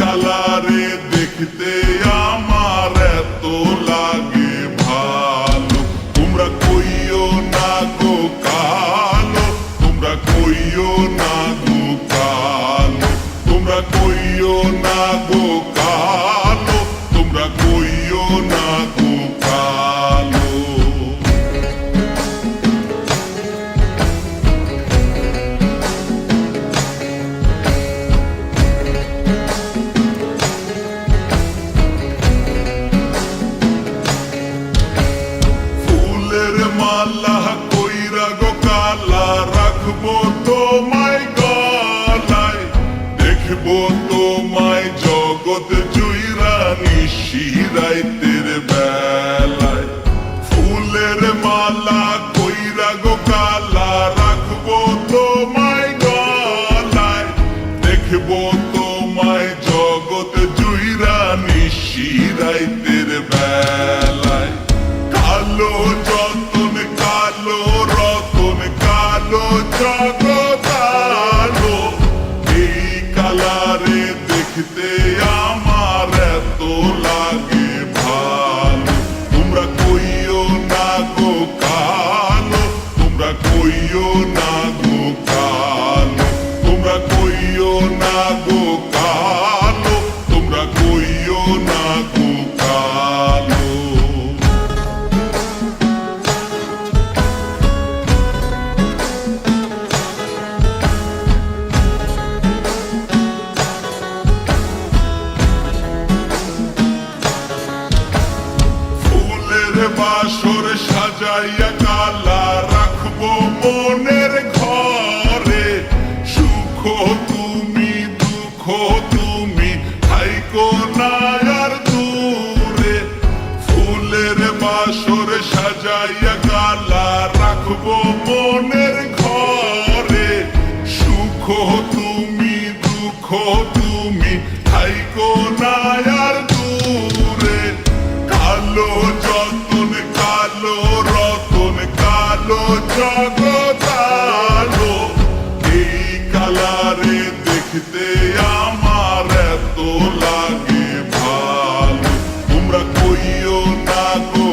কালারে দেখতে আমার এত লাগে ভালো। তোমরা কইও না গো কালো, তোমরা কইও না গো কালো, তোমরা কইও না গো কালো, তোমরা কইও না গো কালো। মালা কইরা গো কালা রাখবো তোমায় গলায়, দেখবো তোমায় জগৎ জুইরা নিশি রাইতের বেলায়। ফুলের মালা কইরা গো কালা রাখবো তোমায় গলায়, দেখবো তোমায় জগৎ জুইরা নিশি রাইতের বেলায়। কালো যতন কালো রতন কালো জগৎ আলো, এই কালারে দেখতে আমার এত লাগে ভালো। তোমরা কইও না গো কালো, তোমরা কইও না গো কালো, তোমরা কইও না গো কালো, তোমরা কইও না গো কালো। বাসর সাজাইয়া কালা রাখবো মনের ঘরে, সুখ তুমি দুঃখ তুমি থাইকো না আর দূরে। ফুলের বাসর সাজাইয়া কালা রাখবো মনের ঘরে, সুখ তুমি দুঃখ তুমি থাইকো না আর দূরে। কালো যতন কালো রতন কালো জগৎ আলো, এই কালারে দেখতে আমার এত লাগে ভালো। তোমরা কইও না গো